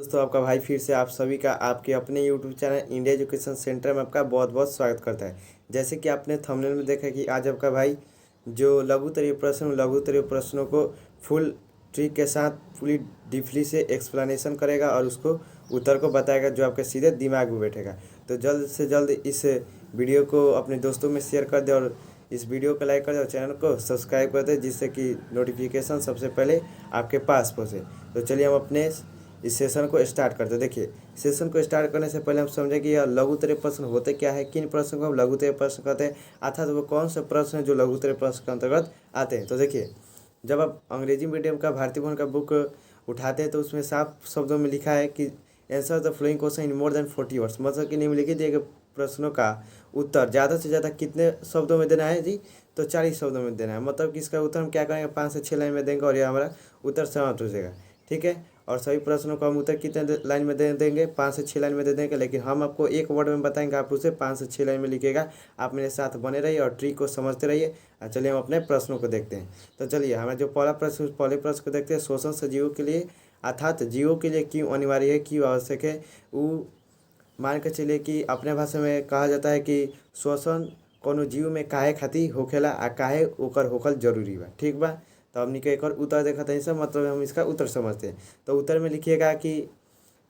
दोस्तों आपका भाई फिर से आप सभी का आपके अपने YouTube channel India education centre में आपका बहुत बहुत स्वागत करता है। जैसे कि आपने थंबनेल में देखा कि आज आपका भाई जो लघुतरीय प्रश्नों को फुल ट्रिक के साथ पूरी डीपली से एक्सप्लेनेशन करेगा और उसको उत्तर को बताएगा जो आपके सीधे दिमाग में बैठेगा। तो जल्द से जल्द इस वीडियो को अपने दोस्तों में शेयर कर दे और इस वीडियो को लाइक कर दे और चैनल को सब्सक्राइब कर दे, जिससे कि नोटिफिकेशन सबसे पहले आपके पास पहुँचे। तो चलिए हम अपने इस सेशन को स्टार्ट करते हैं। देखिए, सेशन को स्टार्ट करने से पहले हम समझें कि यह लघुतरीय प्रश्न होते क्या है, किन प्रश्न को हम लघुतरीय प्रश्न कहते हैं, अर्थात वो कौन से प्रश्न हैं जो लघुतरीय प्रश्न के अंतर्गत आते हैं। तो देखिए, जब आप अंग्रेजी मीडियम का भारतीय भवन का बुक उठाते हैं तो उसमें साफ शब्दों में लिखा है कि answer the flowing question in more than 40 words, मतलब कि निम्नलिखित दिए गए प्रश्नों का उत्तर ज़्यादा से ज़्यादा कितने शब्दों में देना है जी, तो 40 शब्दों में देना है। मतलब कि इसका उत्तर हम क्या करेंगे, 5 से 6 लाइन में देंगे और यह हमारा उत्तर समाप्त हो जाएगा। ठीक है, और सभी प्रश्नों को हम उत्तर कितने लाइन में दे देंगे, 5 से 6 लाइन में दे देंगे, लेकिन हम आपको एक वर्ड में बताएंगे, आप उसे 5 से 6 लाइन में लिखिएगा। आप मेरे साथ बने रहिए और ट्रिक को समझते रहिए। चलिए हम अपने प्रश्नों को देखते हैं। तो चलिए हमें जो पहले प्रश्न को देखते हैं, शोषण सजीवों के लिए अर्थात जीवों के लिए क्यों अनिवार्य है, क्यों आवश्यक है। वो मान के चलिए कि अपने भाषा में कहा जाता है कि शोषण कोनो जीव में काहे खातिर होखेला आ काहे ओकर होखल जरूरी बा। ठीक बा, तो हमनी के एक और उत्तर देखा था, इसका मतलब हम इसका उत्तर समझते हैं। तो उत्तर में लिखिएगा कि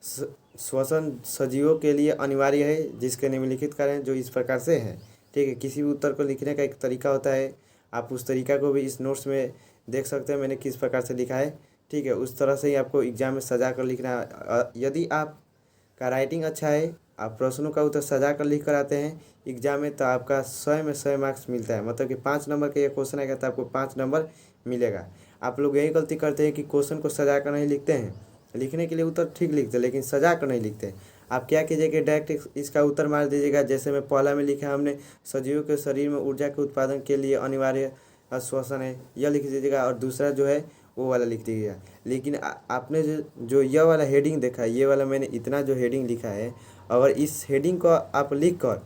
श्वसन सजीवों के लिए अनिवार्य है, जिसके निम्नलिखित कारण जो इस प्रकार से है। ठीक है, किसी भी उत्तर को लिखने का एक तरीका होता है, आप उस तरीका को भी इस नोट्स में देख सकते हैं मैंने किस प्रकार से लिखा है। ठीक है, उस तरह से ही आपको एग्जाम में सजा कर लिखना है। यदि आपका राइटिंग अच्छा है, आप प्रश्नों का उत्तर सजा कर लिख कर आते हैं एग्जाम में, तो आपका 100 में 100 मार्क्स मिलता है। मतलब कि 5 नंबर का ये क्वेश्चन आएगा तो आपको 5 नंबर मिलेगा। आप लोग यही गलती करते हैं कि क्वेश्चन को सजा कर नहीं लिखते हैं, लिखने के लिए उत्तर ठीक लिखते हैं लेकिन सजा कर नहीं लिखते। आप क्या कीजिएगा, डायरेक्ट इसका उत्तर मार दीजिएगा। जैसे मैं पहला में लिखा हमने सजीवों के शरीर में ऊर्जा के उत्पादन के लिए अनिवार्य श्वसन है, यह लिख दीजिएगा, और दूसरा जो है वो वाला लिख दीजिएगा। लेकिन आपने जो यह वाला हेडिंग देखा है, ये वाला मैंने इतना जो हेडिंग लिखा है, अगर इस हेडिंग को आप लिख कर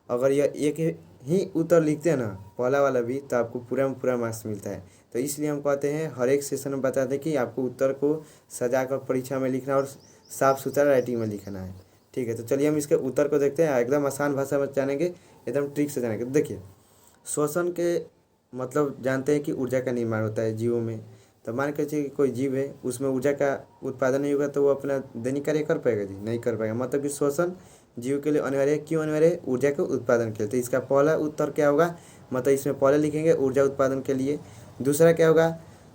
अगर यह एक ही उत्तर लिखते हैं ना, पहला वाला भी, तो आपको पूरा में पूरा मार्क्स मिलता है। तो इसलिए हम कहते हैं हर एक सेशन में बताते हैं कि आपको उत्तर को सजा कर परीक्षा में लिखना और साफ सुथरा राइटिंग में लिखना है। ठीक है, तो चलिए हम इसके उत्तर को देखते हैं। एकदम आसान भाषा में जानेंगे, एकदम ट्रिक से जानेंगे। तो देखिए, श्वसन के मतलब जानते हैं कि ऊर्जा का निर्माण होता है जीवों में। तो मान के चलिए कि कोई जीव है, उसमें ऊर्जा का उत्पादन नहीं होगा तो वो अपना दैनिक कार्य कर पाएगा जी, नहीं कर पाएगा। मतलब कि श्वसन जीव के लिए अनिवार्य है, क्यों अनिवार्य है, ऊर्जा के उत्पादन के लिए। तो इसका पहला उत्तर क्या होगा, मतलब इसमें पहले लिखेंगे ऊर्जा उत्पादन के लिए। दूसरा क्या होगा,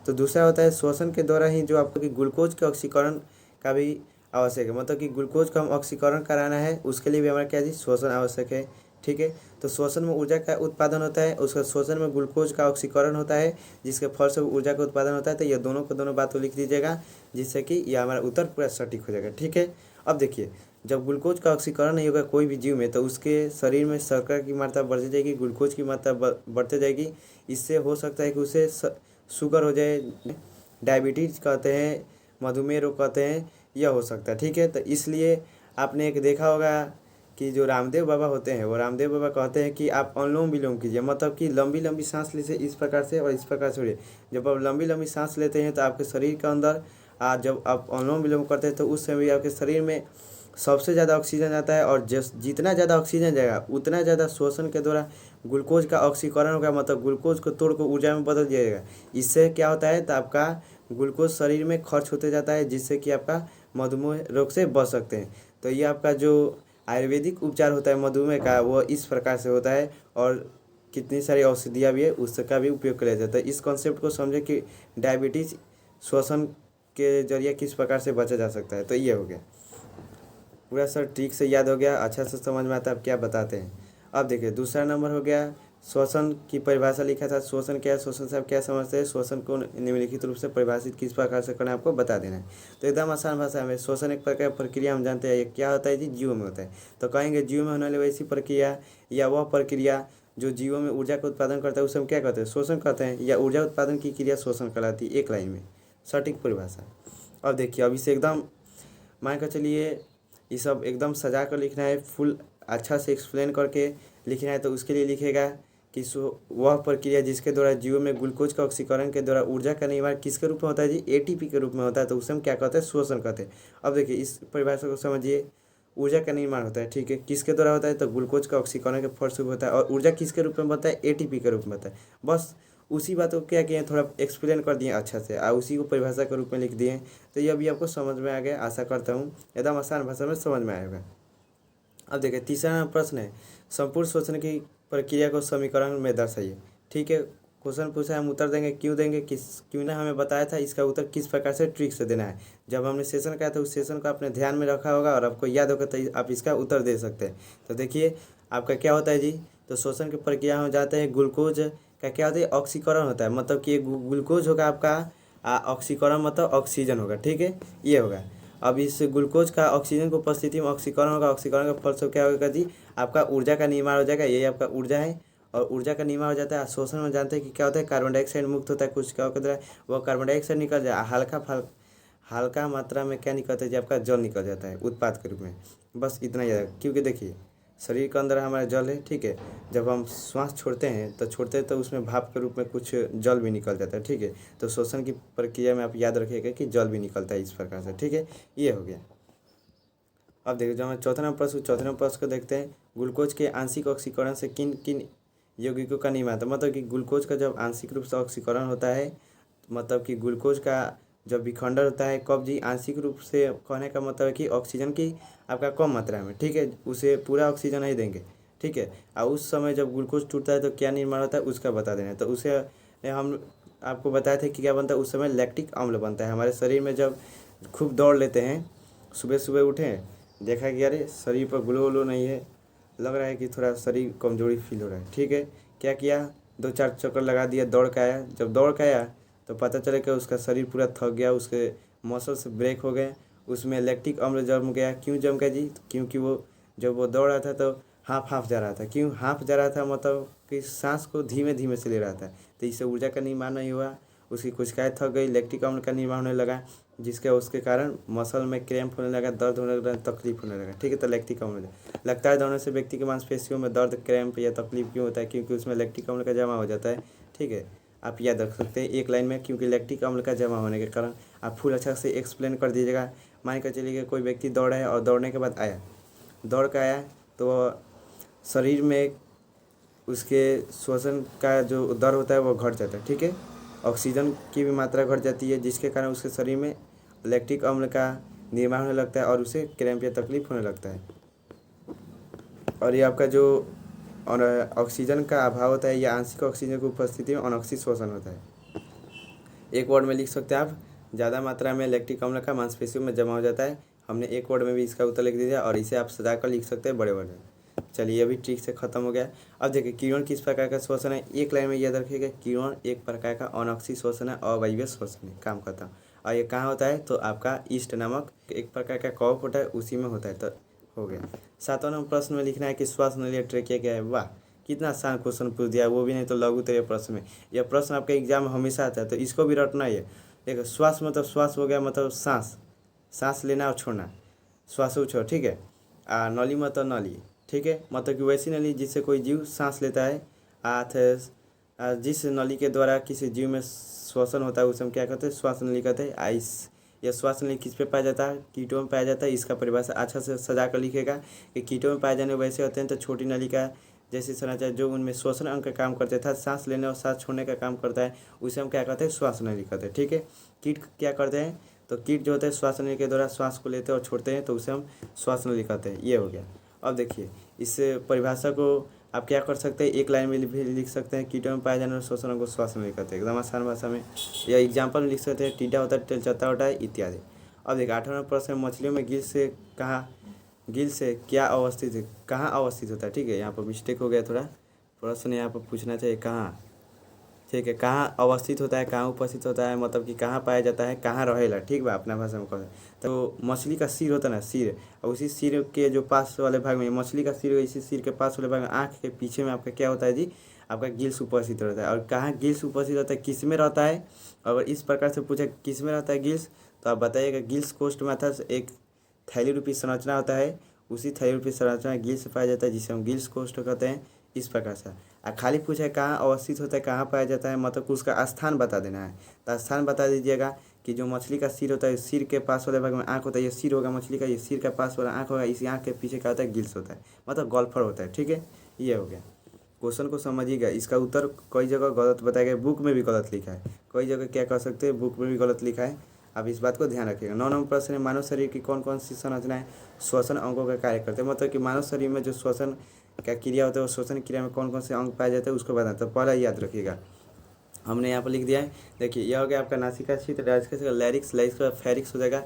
तो दूसरा होता है श्वसन के द्वारा ही जो आपको कि ग्लूकोज के ऑक्सीकरण का भी आवश्यक है। मतलब कि ग्लूकोज का हम ऑक्सीकरण कराना है, उसके लिए भी हमारा क्या जी, श्वसन आवश्यक है। ठीक है, तो श्वसन में ऊर्जा का उत्पादन होता है, उसका श्वसन में ग्लूकोज का ऑक्सीकरण होता है, जिसके फल से ऊर्जा का उत्पादन होता है। तो ये दोनों को दोनों बात को लिख दीजिएगा, जिससे कि यह हमारा उत्तर पूरा सटीक हो जाएगा। ठीक है, अब देखिए, जब ग्लूकोज का ऑक्सीकरण नहीं होगा कोई भी जीव में, तो उसके शरीर में शर्करा की मात्रा बढ़ती जाएगी, ग्लूकोज की मात्रा बढ़ते जाएगी। इससे हो सकता है कि उसे शुगर हो जाए, डायबिटीज कहते हैं, मधुमेह रोग कहते हैं, यह हो सकता है। ठीक है, तो इसलिए आपने एक देखा होगा कि जो रामदेव बाबा होते हैं, वो रामदेव बाबा कहते हैं कि आप अनुलोम विलोम कीजिए। मतलब कि लंबी लंबी सांस लीजिए, इस प्रकार से और इस प्रकार से छोड़िए। जब आप लंबी लंबी सांस लेते हैं तो आपके शरीर के अंदर जब आप अनुलोम विलोम करते हैं तो उस समय आपके शरीर में सबसे ज़्यादा ऑक्सीजन जाता है, और जितना ज़्यादा ऑक्सीजन जाएगा उतना ज़्यादा श्वसन के द्वारा ग्लूकोज का ऑक्सीकरण होगा। मतलब ग्लूकोज को तोड़ कर ऊर्जा में बदल दिया जाएगा। इससे क्या होता है, तो आपका ग्लूकोज शरीर में खर्च होते जाता है, जिससे कि आपका मधुमेह रोग से बच सकते हैं। तो ये आपका जो आयुर्वेदिक उपचार होता है मधुमेह का, वो इस प्रकार से होता है, और कितनी सारी औषधियाँ भी है उसका भी उपयोग किया जाता है। इस कॉन्सेप्ट को समझे कि डायबिटीज श्वसन के जरिए किस प्रकार से बचा जा सकता है। तो ये हो गया पूरा सर, ठीक से याद हो गया, अच्छा से समझ में आता है आप क्या बताते हैं। अब देखिए, दूसरा नंबर हो गया श्वसन की परिभाषा लिखा था। श्वसन क्या है, श्वसन से आप क्या समझते हैं, श्वसन को निम्नलिखित रूप से परिभाषित किस प्रकार से करना है आपको बता देना है। तो एकदम आसान भाषा में, श्वसन एक प्रकार प्रक्रिया हम जानते हैं, ये क्या होता है जी, जीवों में होता है। तो कहेंगे जीवों में होने वाली वैसी प्रक्रिया या वह प्रक्रिया जो जीवों में ऊर्जा का उत्पादन करता है उसे हम क्या कहते हैं, श्वसन कहते हैं, या ऊर्जा उत्पादन की क्रिया श्वसन कहलाती है। एक लाइन में सटीक परिभाषा। अब देखिए, अब इसे एकदम मान कर चलिए ये सब एकदम सजा कर लिखना है, फुल अच्छा से एक्सप्लेन करके लिखना है। तो उसके लिए लिखेगा कि वह प्रक्रिया जिसके द्वारा जीवों में ग्लूकोज का ऑक्सीकरण के द्वारा ऊर्जा का निर्माण किसके रूप में होता है जी, एटीपी के रूप में होता है, तो उसे हम क्या कहते हैं, श्वसन कहते हैं। अब देखिए इस परिभाषा को समझिए, ऊर्जा का निर्माण होता है, ठीक है, किसके द्वारा होता है, तो ग्लूकोज का ऑक्सीकरण के फलस्वरूप होता है, और ऊर्जा किसके रूप में बनता है, एटीपी के रूप में बनता है। बस उसी बात को क्या किए, थोड़ा एक्सप्लेन कर दिए अच्छा से, और उसी को परिभाषा के रूप में लिख दिए। तो ये अभी आपको समझ में आ गया, आशा करता हूँ एकदम आसान भाषा में समझ में आएगा। अब देखिए तीसरा प्रश्न है, संपूर्ण श्वसन की प्रक्रिया को समीकरण में दर्शाइए। ठीक है, क्वेश्चन पूछा है, हम उत्तर देंगे, क्यों देंगे, क्यों ना हमें बताया था, इसका उत्तर किस प्रकार से ट्रिक से देना है। जब हमने सेशन किया था उस सेशन को आपने ध्यान में रखा होगा और आपको याद होगा, तो आप इसका उत्तर दे सकते हैं। तो देखिए आपका क्या होता है जी, तो श्वसन की प्रक्रिया हो जाते हैं, ग्लूकोज का क्या होता है, ऑक्सीकरण होता है, मतलब कि ग्लूकोज होगा आपका, ऑक्सीकरण मतलब ऑक्सीजन होगा, ठीक है, ये होगा। अब इस ग्लूकोज का ऑक्सीजन की उपस्थिति में ऑक्सीकरण होगा, ऑक्सीकरण का फलस्वरूप क्या होगा जी, आपका ऊर्जा का निर्माण हो जाएगा, यही आपका ऊर्जा है, और ऊर्जा का निर्माण हो जाता है। शोषण में जानते हैं कि क्या होता है, कार्बन डाइऑक्साइड मुक्त होता है, कुछ क्या होता है, वो कार्बन डाइऑक्साइड निकल जाए, हल्का मात्रा में क्या निकलता है जी, आपका जल निकल जाता है उत्पाद के रूप में। बस इतना ही है, क्योंकि देखिए शरीर के अंदर हमारा जल है, ठीक है, जब हम श्वास छोड़ते हैं तो उसमें भाप के रूप में कुछ जल भी निकल जाता है, ठीक है। तो शोषण की प्रक्रिया में आप याद रखिएगा कि जल भी निकलता है इस प्रकार से, ठीक है, ये हो गया। अब देखिए जो हमें चौथा नंबर प्रश्न को देखते हैं, ग्लूकोज के आंशिक ऑक्सीकरण से किन किन यौगिकों का निर्माण होता है। मतलब कि ग्लूकोज का जब आंशिक रूप से ऑक्सीकरण होता है, मतलब कि ग्लूकोज का जब विखंडन होता है, कब जी, आंशिक रूप से कहने का मतलब है कि ऑक्सीजन की आपका कम मात्रा में, ठीक है, उसे पूरा ऑक्सीजन नहीं देंगे, ठीक है। और उस समय जब ग्लूकोज टूटता है तो क्या निर्माण होता है उसका बता देना है। तो उसे हम आपको बताए थे कि क्या बनता है, उस समय लैक्टिक अम्ल बनता है हमारे शरीर में। जब खूब दौड़ लेते हैं, सुबह सुबह उठें, देखा कि अरे शरीर पर ग्लो व्लो नहीं है, लग रहा है कि थोड़ा शरीर कमजोरी फील हो रहा है, ठीक है, क्या किया, 2-4 चक्कर लगा दिया, दौड़ के आया। जब दौड़ के आया तो पता चला कि उसका शरीर पूरा थक गया, उसके मसल्स ब्रेक हो गए, उसमें लैक्टिक अम्ल जम गया। क्यों जम गया जी, क्योंकि वो जब वो दौड़ रहा था तो हाफ जा रहा था। क्यों हाफ जा रहा था, मतलब कि सांस को धीमे धीमे से ले रहा था, तो इससे ऊर्जा का निर्माण नहीं हुआ, उसकी कोशिकाएं थक गई, लैक्टिक अम्ल का निर्माण होने लगा, उसके कारण मसल में क्रैम्प होने लगा, दर्द होने लगा, तकलीफ होने लगा, ठीक है। तो लैक्टिक अम्ल लगता है दौड़ने से व्यक्ति के मांसपेशियों में दर्द, क्रैम्प या तकलीफ क्यों होता है, क्योंकि उसमें लैक्टिक अम्ल का जमा हो जाता है, ठीक है। आप याद रख सकते हैं एक लाइन में, क्योंकि लैक्टिक अम्ल का जमा होने के कारण। आप फुल अच्छा से एक्सप्लेन कर दीजिएगा। मान कर चलिए कोई व्यक्ति दौड़ा है और दौड़ने के बाद आया, दौड़ कर आया तो शरीर में उसके श्वसन का जो दर होता है वो घट जाता है, ठीक है, ऑक्सीजन की भी मात्रा घट जाती है, जिसके कारण उसके शरीर में लैक्टिक अम्ल का निर्माण होने लगता है और उसे क्रैम्प या तकलीफ होने लगता है। और ये आपका जो ऑक्सीजन का अभाव होता है या आंशिक ऑक्सीजन की उपस्थिति में अनॉक्सी श्वसन होता है। एक वर्ड में लिख सकते हैं आप, ज़्यादा मात्रा में लैक्टिक अम्ल का मांसपेशियों में जमा हो जाता है। हमने एक वर्ड में भी इसका उत्तर लिख दिया, और इसे आप सजा कर लिख सकते हैं बड़े वर्ड में। चलिए अभी ट्रिक से ख़त्म हो गया। अब देखिए किरण किस प्रकार का श्वसन है, एक लाइन में याद रखिएगा, किरण एक प्रकार का अनॉक्सी श्वसन है, अवायवीय श्वसन है, काम करता है। और ये कहाँ होता है, तो आपका ईस्ट नामक एक प्रकार का कॉप होता है, उसी में होता है। तो हो गया। 7वां नंबर प्रश्न में लिखना है कि श्वास नलिका ट्रेकिया क्या है। वाह, कितना आसान क्वेश्चन पूछ दिया, वो भी नहीं तो लघु तरीय प्रश्न में। यह प्रश्न आपके एग्जाम में हमेशा आता है, तो इसको भी रटना ही है। देखो श्वास मतलब श्वास हो गया, मतलब सांस लेना और छोड़ना, श्वास छोड़, ठीक है। नली मतलब नली, ठीक है, मतलब कि वैसी नली जिससे कोई जीव सांस लेता है। जिस नली के द्वारा किसी जीव में श्वसन होता है उसे हम क्या कहते हैं, श्वास नली कहते हैं। आइस यह श्वास नली किस पे पाया जाता है, कीटों में पाया जाता है। इसका परिभाषा अच्छा से सजा कर लिखेगा कि कीटों में पाए जाने वैसे होते हैं, तो छोटी नली का जैसे संरचना जो उनमें श्वसन अंग का काम करता था, सांस लेने और सांस छोड़ने का काम करता है, उसे हम क्या कहते हैं, श्वास नली कहते हैं, ठीक है। कीट क्या करते हैं, तो कीट जो होते हैं श्वास नली के द्वारा श्वास को लेते हैं और छोड़ते हैं, तो उसे हम श्वास नली कहते हैं। ये हो गया। अब देखिए इस परिभाषा को आप क्या कर सकते हैं, एक लाइन में भी लिख सकते हैं, कीटों में पाए जाने वाले श्वसन को श्वास नली कहते हैं, एकदम आसान भाषा में। या एग्जाम्पल में लिख सकते हैं, टीडा होता है, तेलचट्टा होता है, इत्यादि। अब देखिए 8वां प्रश्न में, मछलियों में गिल से क्या अवस्थित है, कहाँ अवस्थित होता है, ठीक है। यहाँ पर मिस्टेक हो गया थोड़ा, प्रश्न यहाँ पर पूछना चाहिए कहाँ, ठीक है, कहाँ अवस्थित होता है, कहाँ उपस्थित होता है, मतलब कि कहाँ पाया जाता है, कहाँ रहेला, ठीक बा, अपना भाषा में कहते। तो मछली का सिर होता है ना, सिर, और उसी सिर के जो पास वाले भाग में, मछली का सिर, इसी सिर के पास वाले भाग में आँख के पीछे में आपका क्या होता है जी, आपका गिल्स उपस्थित रहता है। और कहाँ गिल्स उपस्थित रहता है, किस में रहता है, अगर इस प्रकार से पूछा किस में रहता है गिल्स, तो आप बताइएगा गिल्स कोष्ठ में था एक थैली रूपी संरचना होता है, उसी थैली रूपी संरचना गिल्स पाया जाता है, जिसे हम गिल्स कोष्ठ कहते हैं, इस प्रकार से। खाली पूछा है कहाँ अवस्थित होता है, कहाँ पाया जाता है, मतलब उसका स्थान बता देना है। तो स्थान बता दीजिएगा कि जो मछली का सिर होता है, सिर के पास वाले भाग में आँख होता है, ये सिर होगा मछली का, ये सिर के पास वाला आँख होगा, इसी आँख के पीछे क्या होता है, गिल्स होता है, मतलब गोल्फर होता है। ठीक है, ये हो गया। क्वेश्चन को समझिएगा, इसका उत्तर कई जगह गलत बताया गया, बुक में भी गलत लिखा है, कई जगह क्या कर सकते हैं, बुक में भी गलत लिखा है। आप इस बात को ध्यान रखिएगा। 9 नंबर प्रश्न है, मानव शरीर की कौन कौन सी संरचनाएं श्वसन अंगों का कार्य करते हैं, मतलब कि मानव शरीर में जो श्वसन का क्रिया होता है, वो श्वसन क्रिया में कौन कौन से अंग पाए जाते हैं उसको बताना। तो पहला याद रखिएगा, हमने यहाँ पर लिख दिया है। देखिए यह हो गया आपका नासिका छिद्र, लैरिक्स, लैरिक्स का फेरिक्स हो जाएगा,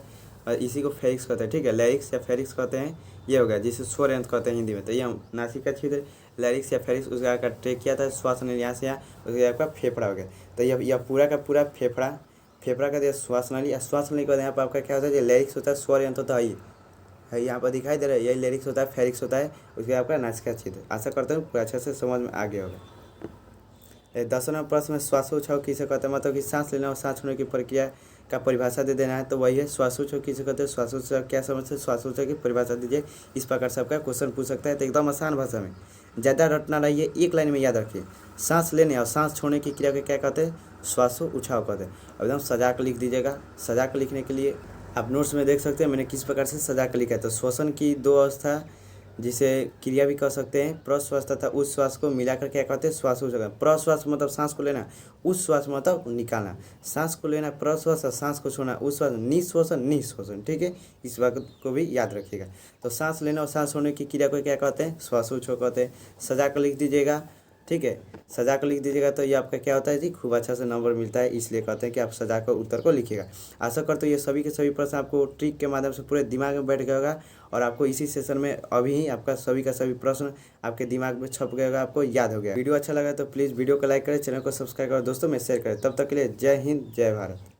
और इसी को फेरिक्स कहते हैं। ठीक है, लैरिक्स या फेरिक्स कहते हैं, ये हो गया जिसे स्वर यंत्र कहते हैं हिंदी में। तो ये नासिका छिद्र, लैरिक्स या फेरिक्स, उसके आपका ट्रेकिया था, श्वास नली यहाँ से यहाँ, उसके आपका फेफड़ा हो गया। तो यह पूरा का पूरा फेफड़ा का दिया श्वास नली, श्वास नली के बाद यहाँ पर आपका क्या होता है, लैरिक्स होता है, स्वर यंत्र होता है यहाँ पर दिखाई दे रहा है, यही लैरिक्स होता है, फेरिक्स होता है, उसके आपका नासिका छिद्र। आशा करता हूँ पूरा अच्छे से समझ में आ गया होगा। 10 नंबर प्रश्न में श्वासोच्छ्वास किसे कहते हैं, मतलब कि सांस लेना और सांस छोड़ने की प्रक्रिया का परिभाषा दे देना है। तो वही है श्वासोच्छ्वास किसे कहते हैं, श्वासोच्छ्वास क्या समझते हैं, श्वासोच्छ्वास की परिभाषा दीजिए। इस प्रकार से आपका क्वेश्चन पूछ सकता है। तो एकदम आसान भाषा में, ज़्यादा रटना रहिए, एक लाइन में याद रखिए। सांस लेने और सांस छोड़ने की क्रिया को क्या कहते हैं, श्वासोच्छ्वास कहते हैं। अब एकदम सजा कर लिख दीजिएगा। सजा कर लिखने के लिए आप नोट्स में देख सकते हैं मैंने किस प्रकार से सजा कर लिखा है। तो श्वसन की 2 अवस्था जिसे क्रिया भी कह सकते हैं, प्रश्वास तथा उच्छ्वास को मिलाकर क्या कहते हैं, श्वासोच्छ्वास। प्रश्वास मतलब सांस को लेना, उच्छ्वास मतलब निकालना। सांस को लेना प्रश्वास और सांस को छोड़ना उच्छ्वास, निश्वासन निश्वासन। ठीक है, इस बात को भी याद रखिएगा। तो सांस लेना और सांस छोड़ने की क्रिया को क्या कहते हैं, श्वासोच्छ्वास कहते हैं। सजा कर लिख दीजिएगा। ठीक है, सजा कर लिख दीजिएगा। तो ये आपका क्या होता है जी, खूब अच्छा से नंबर मिलता है, इसलिए कहते हैं कि आप सजा कर उत्तर को लिखिएगा। आशा करते हो ये सभी के सभी प्रश्न आपको ट्रिक के माध्यम से पूरे दिमाग में बैठ गया होगा, और आपको इसी सेशन में अभी ही आपका सभी का सभी प्रश्न आपके दिमाग में छप गया होगा, आपको याद हो गया। वीडियो अच्छा लगा तो प्लीज़ वीडियो को लाइक करें, चैनल को सब्सक्राइब करें, दोस्तों में शेयर करें। तब तक के लिए जय हिंद, जय भारत।